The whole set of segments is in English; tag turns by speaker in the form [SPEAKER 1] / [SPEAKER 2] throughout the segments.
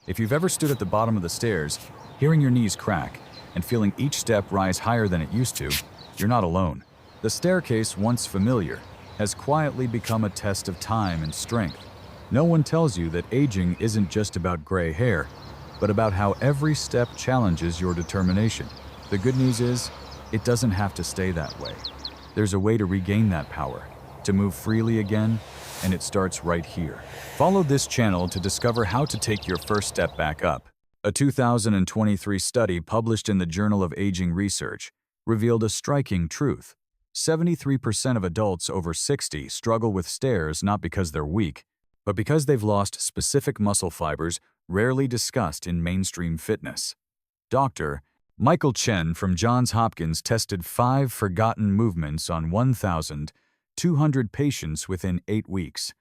[SPEAKER 1] If you've ever stood at the bottom of the stairs, hearing your knees crack, and feeling each step rise higher than it used to, you're not alone. The staircase, once familiar, has quietly become a test of time and strength. No one tells you that aging isn't just about gray hair, but about how every step challenges your determination. The good news is, it doesn't have to stay that way. There's a way to regain that power, to move freely again, and it starts right here. Follow this channel to discover how to take your first step back up. A 2023 study published in the Journal of Aging Research revealed a striking truth. 73% of adults over 60 struggle with stairs not because they're weak, but because they've lost specific muscle fibers rarely discussed in mainstream fitness. Dr. Michael Chen from Johns Hopkins tested 5 forgotten movements on 1,200 patients within 8 weeks.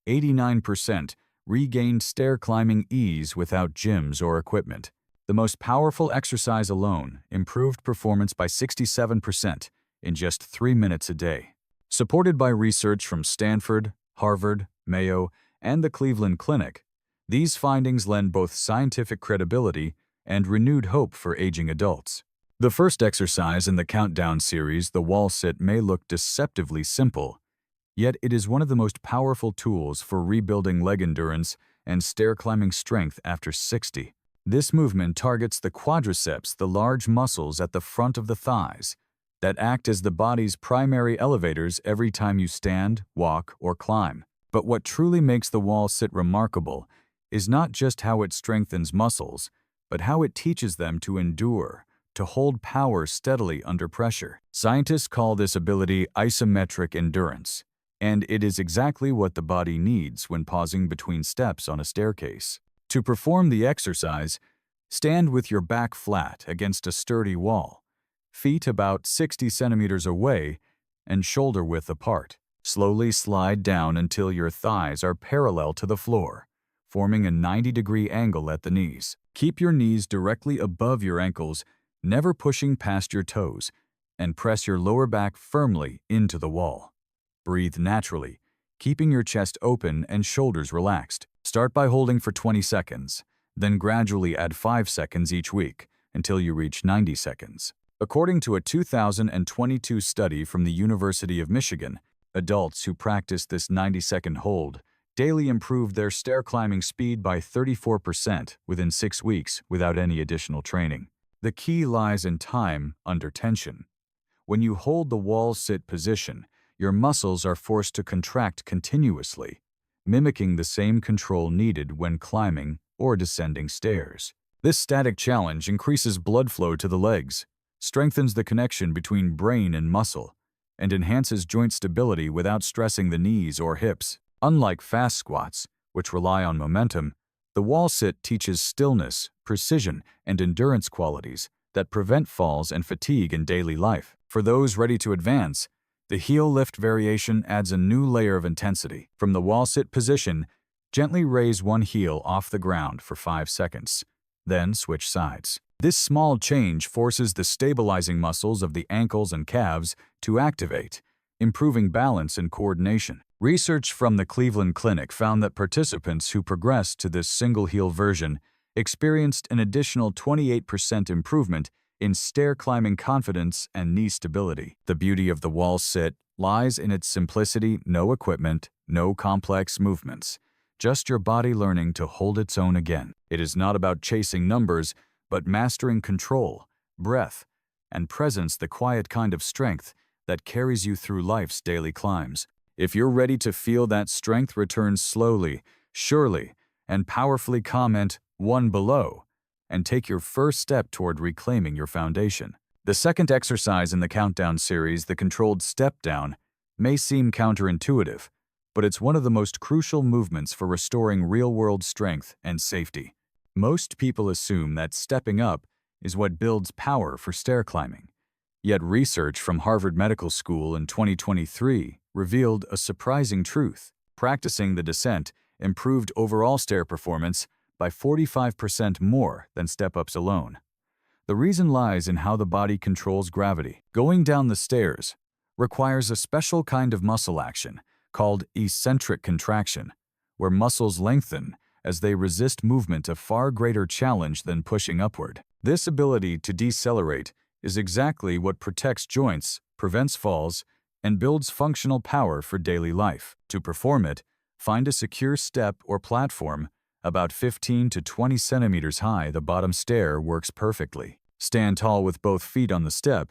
[SPEAKER 1] 89% regained stair climbing ease without gyms or equipment. The most powerful exercise alone improved performance by 67% in just 3 minutes a day. Supported by research from Stanford, Harvard, Mayo, and the Cleveland Clinic, these findings lend both scientific credibility and renewed hope for aging adults. The first exercise in the countdown series, the wall sit, may look deceptively simple, yet it is one of the most powerful tools for rebuilding leg endurance and stair climbing strength after 60. This movement targets the quadriceps, the large muscles at the front of the thighs, that act as the body's primary elevators every time you stand, walk, or climb. But what truly makes the wall sit remarkable is not just how it strengthens muscles, but how it teaches them to endure, to hold power steadily under pressure. Scientists call this ability isometric endurance, and it is exactly what the body needs when pausing between steps on a staircase. To perform the exercise, stand with your back flat against a sturdy wall, feet about 60 centimeters away and shoulder width apart. Slowly slide down until your thighs are parallel to the floor, forming a 90-degree angle at the knees. Keep your knees directly above your ankles, never pushing past your toes, and press your lower back firmly into the wall. Breathe naturally, keeping your chest open and shoulders relaxed. Start by holding for 20 seconds, then gradually add 5 seconds each week until you reach 90 seconds. According to a 2022 study from the University of Michigan, adults who practiced this 90-second hold daily improved their stair climbing speed by 34% within 6 weeks without any additional training. The key lies in time under tension. When you hold the wall sit position, your muscles are forced to contract continuously, mimicking the same control needed when climbing or descending stairs. This static challenge increases blood flow to the legs, strengthens the connection between brain and muscle, and enhances joint stability without stressing the knees or hips. Unlike fast squats, which rely on momentum, the wall sit teaches stillness, precision, and endurance qualities that prevent falls and fatigue in daily life. For those ready to advance, the heel lift variation adds a new layer of intensity. From the wall sit position, gently raise one heel off the ground for 5 seconds, then switch sides. This small change forces the stabilizing muscles of the ankles and calves to activate, improving balance and coordination. Research from the Cleveland Clinic found that participants who progressed to this single-heel version experienced an additional 28% improvement in stair climbing confidence and knee stability. The beauty of the wall sit lies in its simplicity: no equipment, no complex movements, just your body learning to hold its own again. It is not about chasing numbers, but mastering control, breath, and presence, the quiet kind of strength that carries you through life's daily climbs. If you're ready to feel that strength return slowly, surely, and powerfully, comment 1 below and take your first step toward reclaiming your foundation. The second exercise in the countdown series, the controlled step down, may seem counterintuitive, but it's one of the most crucial movements for restoring real-world strength and safety. Most people assume that stepping up is what builds power for stair climbing. Yet research from Harvard Medical School in 2023 revealed a surprising truth. Practicing the descent improved overall stair performance by 45% more than step-ups alone. The reason lies in how the body controls gravity. Going down the stairs requires a special kind of muscle action called eccentric contraction, where muscles lengthen as they resist movement a far greater challenge than pushing upward. This ability to decelerate is exactly what protects joints, prevents falls, and builds functional power for daily life. To perform it, find a secure step or platform about 15 to 20 centimeters high. The bottom stair works perfectly. Stand tall with both feet on the step,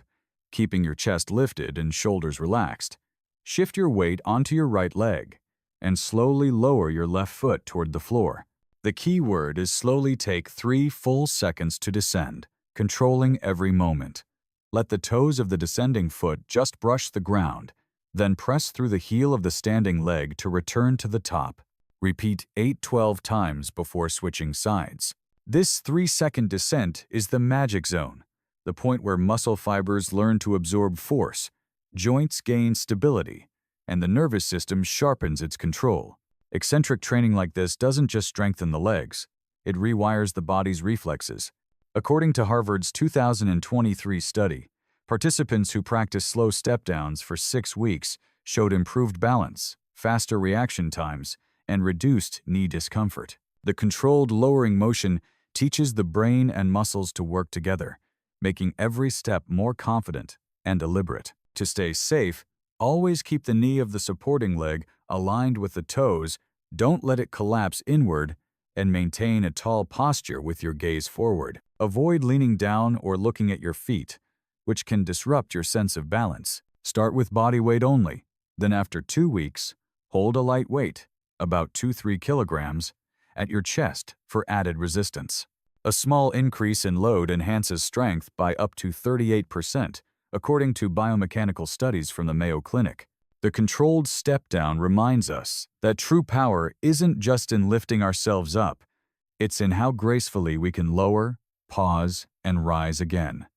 [SPEAKER 1] keeping your chest lifted and shoulders relaxed. Shift your weight onto your right leg and slowly lower your left foot toward the floor. The key word is slowly take 3 full seconds to descend, controlling every moment. Let the toes of the descending foot just brush the ground, then press through the heel of the standing leg to return to the top. Repeat 8-12 times before switching sides. This 3-second descent is the magic zone, the point where muscle fibers learn to absorb force, joints gain stability, and the nervous system sharpens its control. Eccentric training like this doesn't just strengthen the legs, it rewires the body's reflexes. According to Harvard's 2023 study, participants who practiced slow step-downs for 6 weeks showed improved balance, faster reaction times, and reduced knee discomfort. The controlled lowering motion teaches the brain and muscles to work together, making every step more confident and deliberate. To stay safe, always keep the knee of the supporting leg aligned with the toes, don't let it collapse inward, and maintain a tall posture with your gaze forward. Avoid leaning down or looking at your feet, which can disrupt your sense of balance. Start with body weight only, then after 2 weeks, hold a light weight, about 2-3 kilograms, at your chest for added resistance. A small increase in load enhances strength by up to 38%, according to biomechanical studies from the Mayo Clinic. The controlled step-down reminds us that true power isn't just in lifting ourselves up, it's in how gracefully we can lower, pause, and rise again.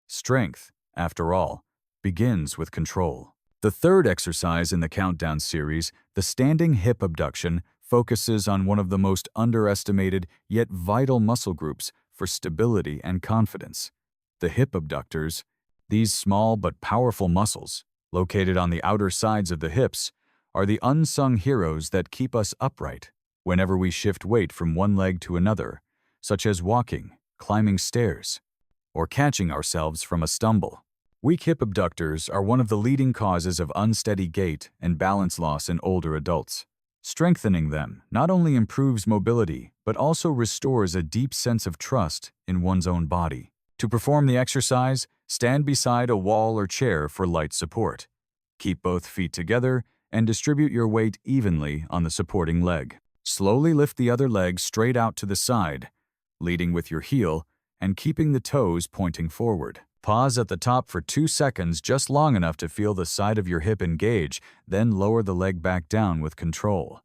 [SPEAKER 1] Strength, after all, begins with control. The third exercise in the Countdown series, the standing hip abduction, focuses on one of the most underestimated yet vital muscle groups for stability and confidence. The hip abductors, these small but powerful muscles, located on the outer sides of the hips, are the unsung heroes that keep us upright whenever we shift weight from one leg to another, such as walking, climbing stairs, or catching ourselves from a stumble. Weak hip abductors are one of the leading causes of unsteady gait and balance loss in older adults. Strengthening them not only improves mobility, but also restores a deep sense of trust in one's own body. To perform the exercise, stand beside a wall or chair for light support. Keep both feet together and distribute your weight evenly on the supporting leg. Slowly lift the other leg straight out to the side, leading with your heel and keeping the toes pointing forward. Pause at the top for 2 seconds, just long enough to feel the side of your hip engage, then lower the leg back down with control.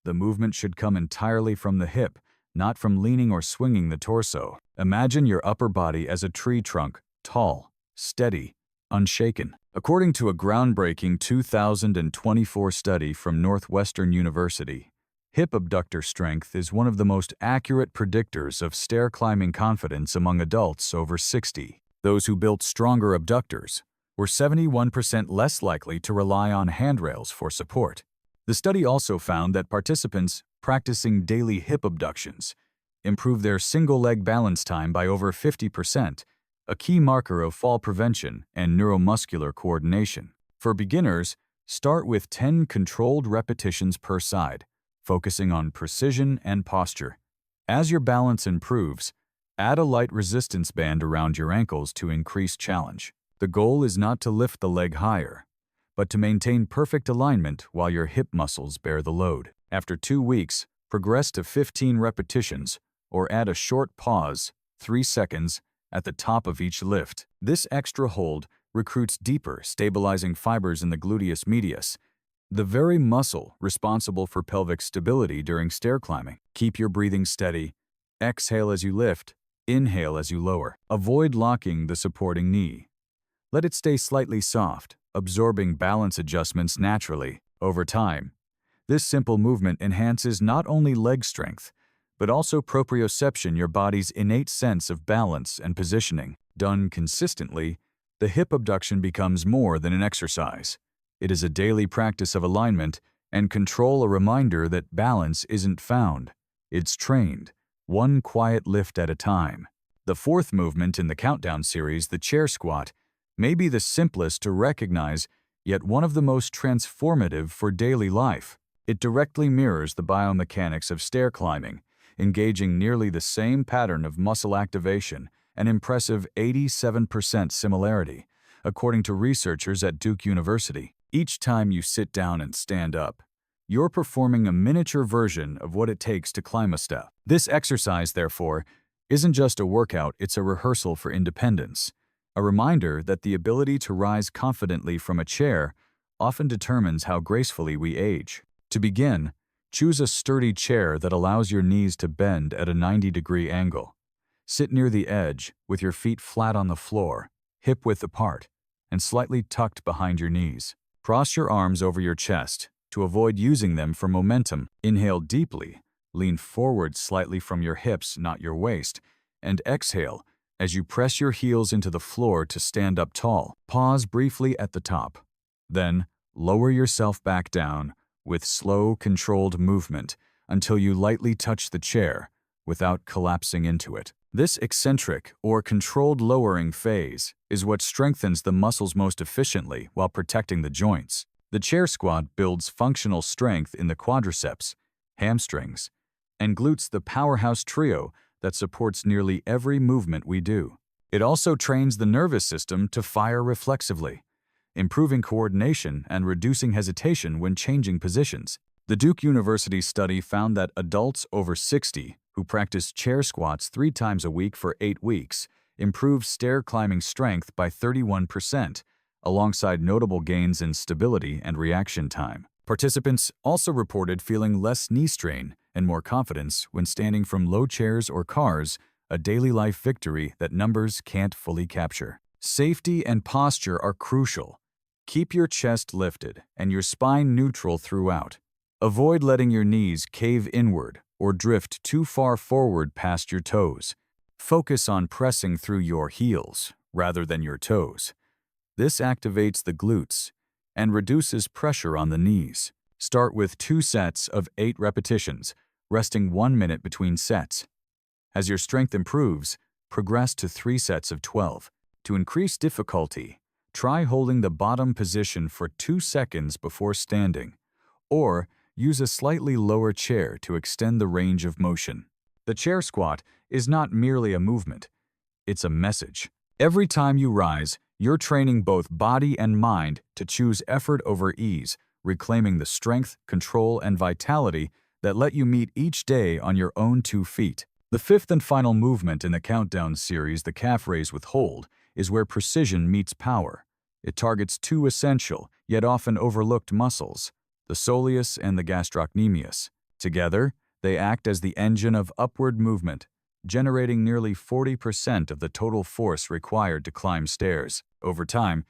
[SPEAKER 1] The movement should come entirely from the hip, not from leaning or swinging the torso. Imagine your upper body as a tree trunk, tall, steady, unshaken. According to a groundbreaking 2024 study from Northwestern University, hip abductor strength is one of the most accurate predictors of stair climbing confidence among adults over 60. Those who built stronger abductors were 71% less likely to rely on handrails for support. The study also found that participants practicing daily hip abductions improved their single-leg balance time by over 50%, a key marker of fall prevention and neuromuscular coordination. For beginners, start with 10 controlled repetitions per side, focusing on precision and posture. As your balance improves, add a light resistance band around your ankles to increase challenge. The goal is not to lift the leg higher, but to maintain perfect alignment while your hip muscles bear the load. After 2 weeks, progress to 15 repetitions or add a short pause, 3 seconds, at the top of each lift. This extra hold recruits deeper, stabilizing fibers in the gluteus medius, the very muscle responsible for pelvic stability during stair climbing. Keep your breathing steady. Exhale as you lift. Inhale as you lower. Avoid locking the supporting knee. Let it stay slightly soft, absorbing balance adjustments naturally. Over time, this simple movement enhances not only leg strength, but also proprioception, your body's innate sense of balance and positioning. Done consistently, the hip abduction becomes more than an exercise. It is a daily practice of alignment and control, a reminder that balance isn't found, It's trained, one quiet lift at a time. The fourth movement in the countdown series, the chair squat, may be the simplest to recognize, yet one of the most transformative for daily life. It directly mirrors the biomechanics of stair climbing, engaging nearly the same pattern of muscle activation, an impressive 87% similarity, according to researchers at Duke University. Each time you sit down and stand up, you're performing a miniature version of what it takes to climb a step. This exercise, therefore, isn't just a workout, it's a rehearsal for independence, a reminder that the ability to rise confidently from a chair often determines how gracefully we age. To begin, choose a sturdy chair that allows your knees to bend at a 90-degree angle. Sit near the edge with your feet flat on the floor, hip-width apart, and slightly tucked behind your knees. Cross your arms over your chest to avoid using them for momentum. Inhale deeply, lean forward slightly from your hips, not your waist, and exhale as you press your heels into the floor to stand up tall. Pause briefly at the top. Then, lower yourself back down with slow, controlled movement until you lightly touch the chair without collapsing into it. This eccentric or controlled lowering phase is what strengthens the muscles most efficiently while protecting the joints. The chair squat builds functional strength in the quadriceps, hamstrings, and glutes, the powerhouse trio that supports nearly every movement we do. It also trains the nervous system to fire reflexively, improving coordination and reducing hesitation when changing positions. The Duke University study found that adults over 60 who practiced chair squats 3 times a week for 8 weeks improved stair climbing strength by 31%, alongside notable gains in stability and reaction time. Participants also reported feeling less knee strain and more confidence when standing from low chairs or cars, a daily life victory that numbers can't fully capture. Safety and posture are crucial. Keep your chest lifted and your spine neutral throughout. Avoid letting your knees cave inward or drift too far forward past your toes. Focus on pressing through your heels rather than your toes. This activates the glutes and reduces pressure on the knees. Start with 2 sets of 8 repetitions, resting 1 minute between sets. As your strength improves, progress to 3 sets of 12. To increase difficulty, try holding the bottom position for 2 seconds before standing, or use a slightly lower chair to extend the range of motion. The chair squat is not merely a movement, it's a message. Every time you rise, you're training both body and mind to choose effort over ease, reclaiming the strength, control, and vitality that let you meet each day on your own 2 feet. The fifth and final movement in the countdown series, the calf raise with hold, is where precision meets power. It targets 2 essential, yet often overlooked muscles, the soleus and the gastrocnemius. Together, they act as the engine of upward movement, generating nearly 40% of the total force required to climb stairs. Over time,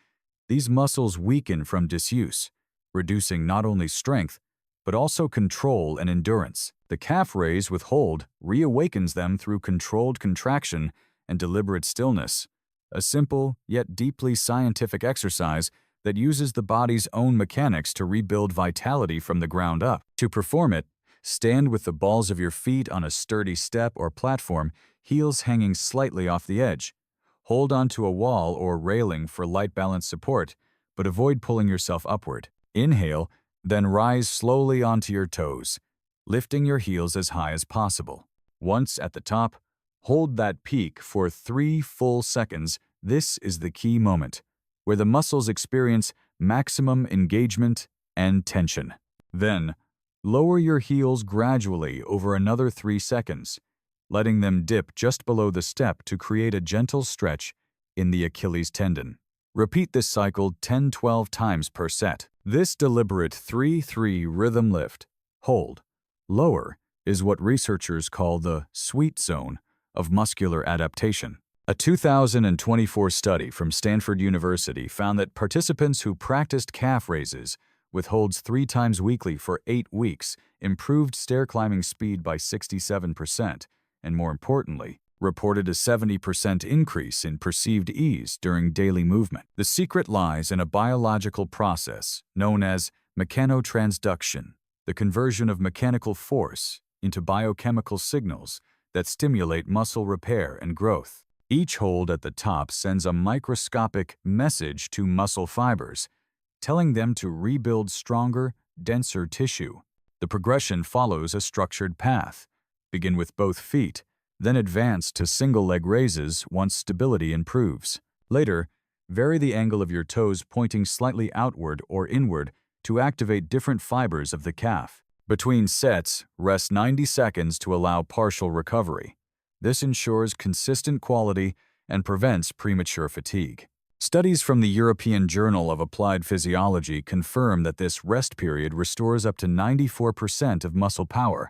[SPEAKER 1] these muscles weaken from disuse, reducing not only strength, but also control and endurance. The calf raise with hold reawakens them through controlled contraction and deliberate stillness, a simple yet deeply scientific exercise that uses the body's own mechanics to rebuild vitality from the ground up. To perform it, stand with the balls of your feet on a sturdy step or platform, heels hanging slightly off the edge. Hold onto a wall or railing for light balance support, but avoid pulling yourself upward. Inhale, then rise slowly onto your toes, lifting your heels as high as possible. Once at the top, hold that peak for 3 full seconds. This is the key moment, where the muscles experience maximum engagement and tension. Then, lower your heels gradually over another 3 seconds, letting them dip just below the step to create a gentle stretch in the Achilles tendon. Repeat this cycle 10-12 times per set. This deliberate 3-3 rhythm lift, hold, lower, is what researchers call the sweet zone of muscular adaptation. A 2024 study from Stanford University found that participants who practiced calf raises with holds 3 times weekly for 8 weeks improved stair climbing speed by 67%, and more importantly, reported a 70% increase in perceived ease during daily movement. The secret lies in a biological process known as mechanotransduction, the conversion of mechanical force into biochemical signals that stimulate muscle repair and growth. Each hold at the top sends a microscopic message to muscle fibers, telling them to rebuild stronger, denser tissue. The progression follows a structured path. Begin with both feet, then advance to single leg raises once stability improves. Later, vary the angle of your toes pointing slightly outward or inward to activate different fibers of the calf. Between sets, rest 90 seconds to allow partial recovery. This ensures consistent quality and prevents premature fatigue. Studies from the European Journal of Applied Physiology confirm that this rest period restores up to 94% of muscle power